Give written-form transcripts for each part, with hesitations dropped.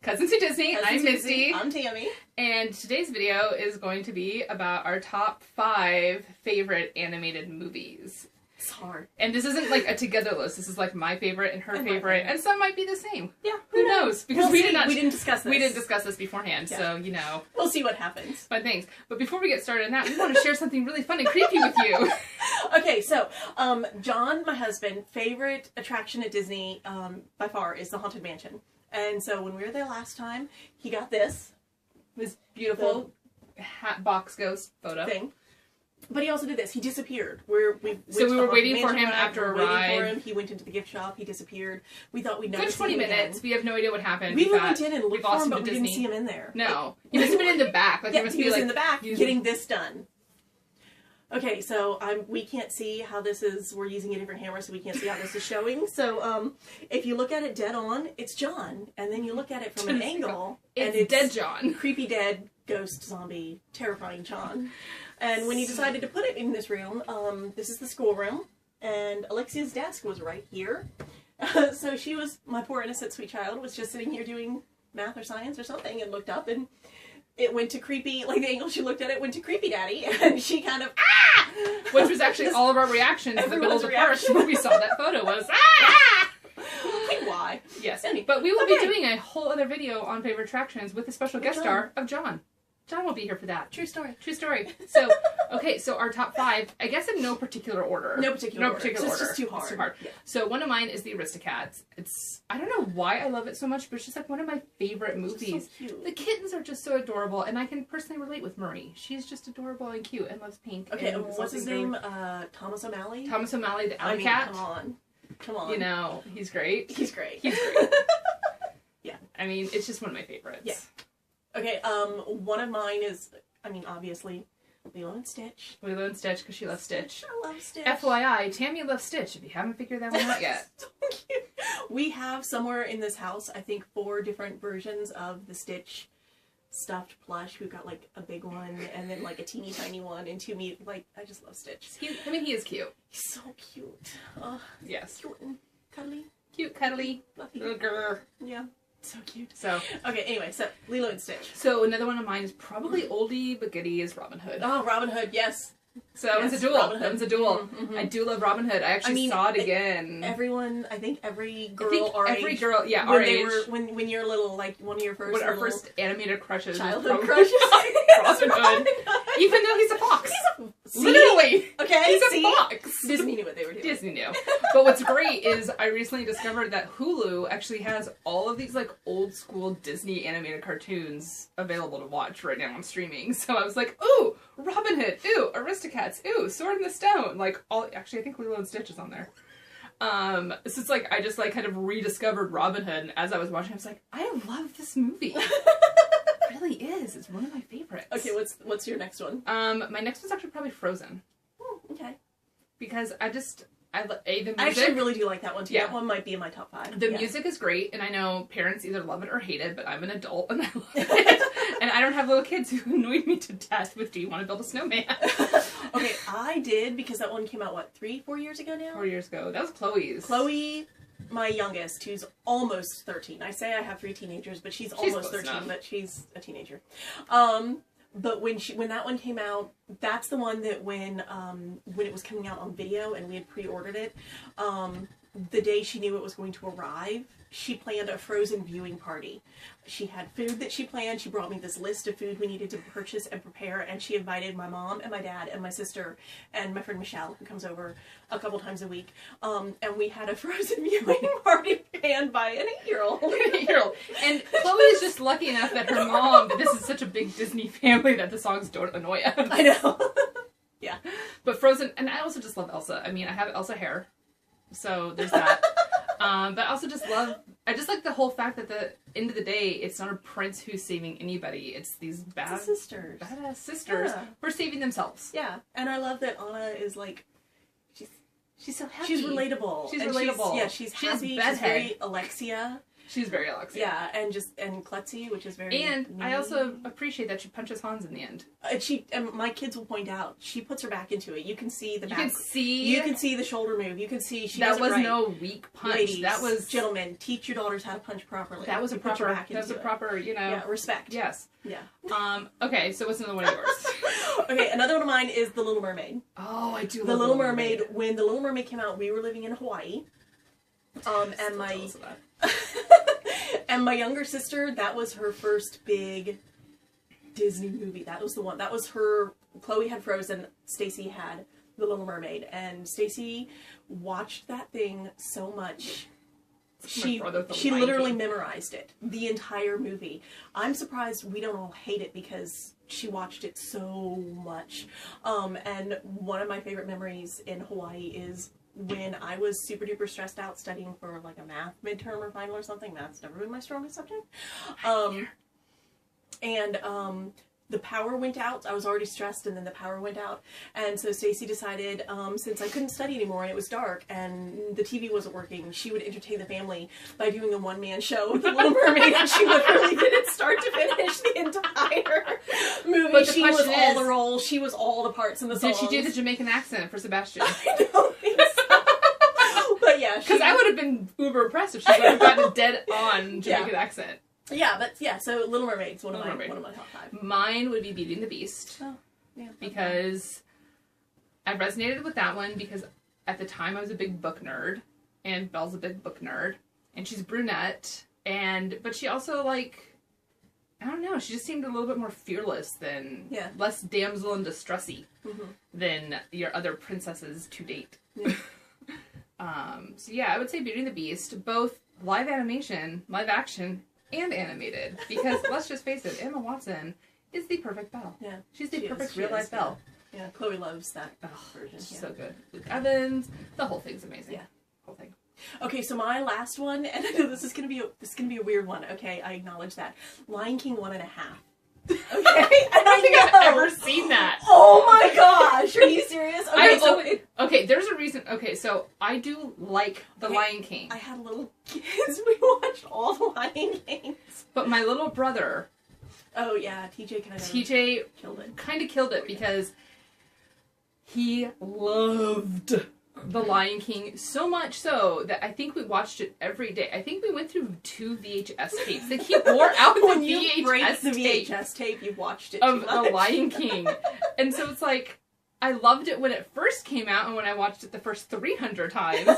Cousins to Disney. I'm Misty. I'm Tammy. And today's video is going to be about our top 5 favorite animated movies. It's hard. And this isn't like a together list. This is like my favorite and her favorite. And some might be the same. Yeah. Who knows? Because we didn't discuss this. We didn't discuss this beforehand, yeah. So, you know. We'll see what happens. Fun things. But before we get started on that, we want to share something really fun and creepy with you. Okay, so, John, my husband, favorite attraction at Disney, by far, is the Haunted Mansion. And so when we were there last time, he got this beautiful hat box ghost photo thing. But he also did this. He disappeared. We were waiting for him after a ride. He went into the gift shop. He disappeared. We thought we'd never see him 20 minutes. Again. We have no idea what happened. We went in and looked for him, but we didn't see him in there. No. He must have been in the back. Like, yeah, he was in the back getting this done. Okay, so we can't see how this is. We're using a different camera, so we can't see how this is showing. So if you look at it dead on, it's John. And then you look at it from an angle, and it's dead John. Creepy, dead, ghost, zombie, terrifying John. And when he decided to put it in this room, this is the schoolroom, and Alexia's desk was right here. So she was, my poor innocent sweet child, was just sitting here doing math or science or something, and looked up, and it went to creepy, like the angle she looked at it went to creepy daddy, and she kind of, ah! Which was actually all of our reactions in the middle of the park when we saw that photo was, ah! Like, why? Yes, but we will be doing a whole other video on favorite attractions with a special guest star of John. John will be here for that. True story. True story. So, okay, so our top 5, I guess in no particular order. No particular order. It's just too hard. It's too hard. Yeah. So one of mine is the Aristocats. I don't know why I love it so much, but it's just like one of my favorite movies. So cute. The kittens are just so adorable, and I can personally relate with Marie. She's just adorable and cute and loves pink. Okay, and what's his name? Thomas O'Malley? Thomas O'Malley, the alley cat. Come on. Come on. You know, he's great. He's great. He's great. Yeah. I mean, it's just one of my favorites. Yeah. Okay, one of mine is, I mean, obviously, Lilo and Stitch. Lilo and Stitch, because she loves Stitch. I love Stitch. FYI, Tammy loves Stitch, if you haven't figured that one out yet. So cute. We have somewhere in this house, I think, 4 different versions of the Stitch stuffed plush. We've got, like, a big one, and then, like, a teeny tiny one, and 2 me. Like, I just love Stitch. I mean, he is cute. He's so cute. Oh, yes. Cute and cuddly. Cute, cuddly. Fluffy. Little girl. Yeah. So cute. So okay, anyway, so Lilo and Stitch. So another one of mine is probably oldie but goodie is Robin Hood. Oh, Robin Hood, yes. So that one's a duel. That one's a duel. I do love Robin Hood. I actually saw it again. Everyone, I think every girl our age. Yeah, our age. When you're little, like one of your first. Our first animated crushes. Childhood crushes. Robin Hood. Even though he's a fox. Literally. Okay. He's a fox. Disney knew what they were doing. Disney knew. But what's great is I recently discovered that Hulu actually has all of these like old school Disney animated cartoons available to watch right now on streaming. So I was like, ooh, Robin Hood, ooh, Aristocats, ooh, Sword in the Stone. Like actually I think Lilo and Stitch is on there. So it's like I just like kind of rediscovered Robin Hood, and as I was watching I was like, I love this movie. It really is. It's one of my favorites. Okay, what's your next one? My next one's actually probably Frozen. Oh, okay. Because the music. I actually really do like that one too. Yeah. That one might be in my top 5. The music is great, and I know parents either love it or hate it, but I'm an adult and I love it. And I don't have little kids who annoy me to death with, do you want to build a snowman? Okay, I did, because that one came out, what, 3-4 years ago now? 4 years ago. That was Chloe's. Chloe, my youngest, who's almost 13. I say I have 3 teenagers, but she's almost 13, enough. But she's a teenager. But when that one came out, that's the one that when it was coming out on video and we had pre-ordered it, the day she knew it was going to arrive, she planned a Frozen viewing party. She had food that she planned. She brought me this list of food we needed to purchase and prepare, and she invited my mom and my dad and my sister and my friend Michelle, who comes over a couple times a week. And we had a Frozen viewing party planned by an 8-year-old. And Chloe is just lucky enough that her mom, this is such a big Disney family that the songs don't annoy us. I know. Yeah. But Frozen, and I also just love Elsa. I mean, I have Elsa hair, so there's that. But I also I just like the whole fact that at the end of the day, it's not a prince who's saving anybody. It's these badass sisters who are saving themselves. Yeah, and I love that Anna is like, she's so happy. She's relatable. She's relatable. She's happy. She's very Alexia. She's very Alexia. Yeah, and klutzy, which is very. And mean. I also appreciate that she punches Hans in the end. And my kids will point out she puts her back into it. You can see the back. You can see the shoulder move. You can see she. That was right. no weak punch. Ladies, that was gentlemen. Teach your daughters how to punch properly. That was a proper. That was a proper. Respect. Yes. Yeah. Okay. So what's another one of yours? Okay, another one of mine is The Little Mermaid. Oh, I do. The Little Mermaid. When The Little Mermaid came out, we were living in Hawaii. And my and my younger sister, that was her first big Disney movie. That was the one. That was her. Chloe had Frozen. Stacy had The Little Mermaid, and Stacy watched that thing so much. She literally memorized it, the entire movie. I'm surprised we don't all hate it because she watched it so much. And one of my favorite memories in Hawaii is when I was super duper stressed out studying for like a math midterm or final or something. Math's never been my strongest subject. The power went out. I was already stressed, and then the power went out. And so Stacy decided, since I couldn't study anymore and it was dark and the TV wasn't working, she would entertain the family by doing a one-man show with The Little Mermaid, and she literally did it start to finish the entire movie. But she was all the roles. She was all the parts in the songs. Did she do the Jamaican accent for Sebastian? I don't think so. But yeah. Because I would have been uber impressed if she would have gotten a dead-on Jamaican accent. Yeah, so Little Mermaid's one of my top 5. Mine would be Beauty and the Beast. Oh, yeah. Because I resonated with that one because at the time I was a big book nerd, and Belle's a big book nerd, and she's brunette, but she also, like, I don't know, she just seemed a little bit more fearless than, less damsel in distressy than your other princesses to date. Yeah. So yeah, I would say Beauty and the Beast, both live action, and animated, because let's just face it, Emma Watson is the perfect Belle. Yeah, she's the perfect real life Belle. Yeah, Chloe loves that version. So good. Luke Evans, the whole thing's amazing. Yeah, whole thing. Okay, so my last one, and I know this is gonna be a weird one. Okay, I acknowledge that. Lion King 1.5. Okay, and I don't think I've ever seen that. Oh my gosh, are you serious? Okay, there's a reason. Okay, so I do like the Lion King. I had little kids. We watched all the Lion Kings. But my little brother. Oh yeah, TJ kind of killed it because he loved the Lion King so much so that I think we watched it every day. I think we went through 2 VHS tapes. Like, he wore out when the you break the tape VHS tape, you watched it of the Lion King. And so it's like, I loved it when it first came out and when I watched it the first 300 times.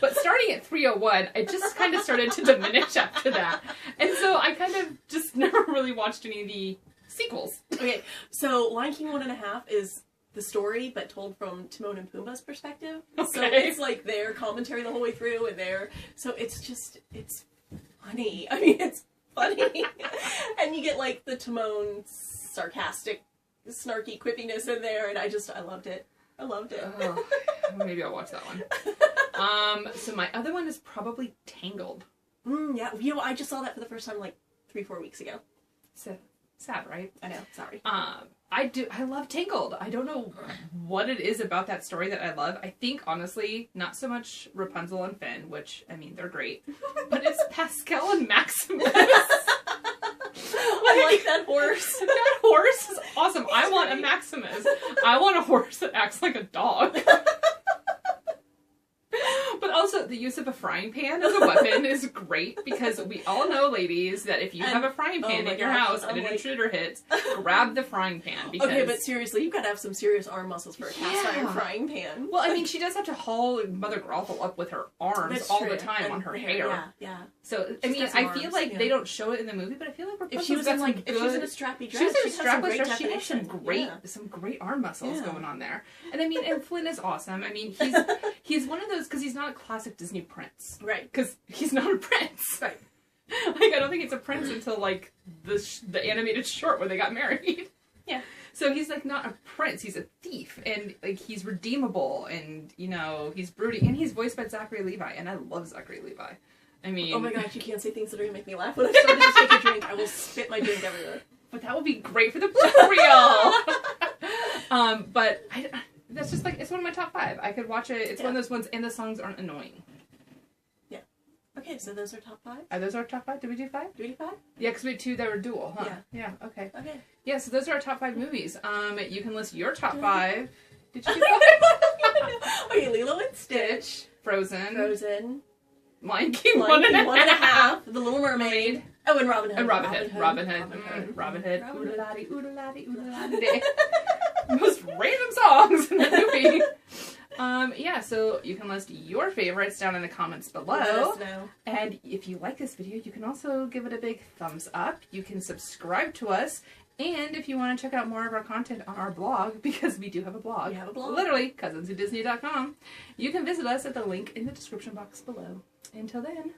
But starting at 301, I just kind of started to diminish after that. And so I kind of just never really watched any of the sequels. Okay, so Lion King 1.5 is the story, but told from Timon and Pumbaa's perspective. Okay. So it's like their commentary the whole way through, so it's funny. I mean, it's funny. And you get like the Timon sarcastic, snarky quippiness in there, and I loved it. I loved it. Oh, maybe I'll watch that one. So my other one is probably Tangled. Yeah, I just saw that for the first time like 3-4 weeks ago. So sad, right? I know. Sorry. I love Tangled. I don't know what it is about that story that I love. I think, honestly, not so much Rapunzel and Finn, which, I mean, they're great, but it's Pascal and Maximus. I like that horse. That horse is awesome. I want a Maximus. I want a horse that acts like a dog. But also, the use of a frying pan as a weapon is great, because we all know, ladies, that if you have a frying pan in your house and an intruder hits, grab the frying pan. Because... Okay, but seriously, you've got to have some serious arm muscles for a cast iron frying pan. Well, I mean, she does have to haul Mother Grothel up with her arms all the time on her hair. Yeah. So, I mean, I feel like they don't show it in the movie, but I feel like if she was in a strappy dress, she has some great arm muscles going on there. And I mean, and Flynn is awesome. I mean, he's one of those, because he's not a classic Disney prince. Right. Because he's not a prince. Right. Like, I don't think it's a prince until, like, the animated short where they got married. Yeah. So he's, like, not a prince. He's a thief. And, like, he's redeemable. And, you know, he's brooding. And he's voiced by Zachary Levi. And I love Zachary Levi. I mean... Oh my gosh, you can't say things that are going to make me laugh. When I start to take a drink, I will spit my drink everywhere. But that would be great for the blooper reel! But that's just, like, it's one of my top 5. I could watch it. It's one of those ones, and the songs aren't annoying. Yeah. Okay. Okay, so those are top 5? Are those our top 5? Did we do 5? Do we do 5? Yeah, because we had 2 that were dual, huh? Yeah. Yeah, okay. Okay. Yeah, so those are our top 5 movies. You can list your top 5. Did you do 5? Okay, Lilo and Stitch. Frozen. Frozen. Lion King, Lion King, 1.5. 1.5. The Little Mermaid. Oh, and Robin Hood. And Robin Hood. Robin Hood. Oodaladi, oodaladi, oodaladi day. Most random songs in the movie. Yeah, so you can list your favorites down in the comments below. Let us know. And if you like this video, you can also give it a big thumbs up. You can subscribe to us. And if you want to check out more of our content on our blog, because we do have a blog. We have a blog. Literally, cousinswhodisney.com. You can visit us at the link in the description box below. Until then.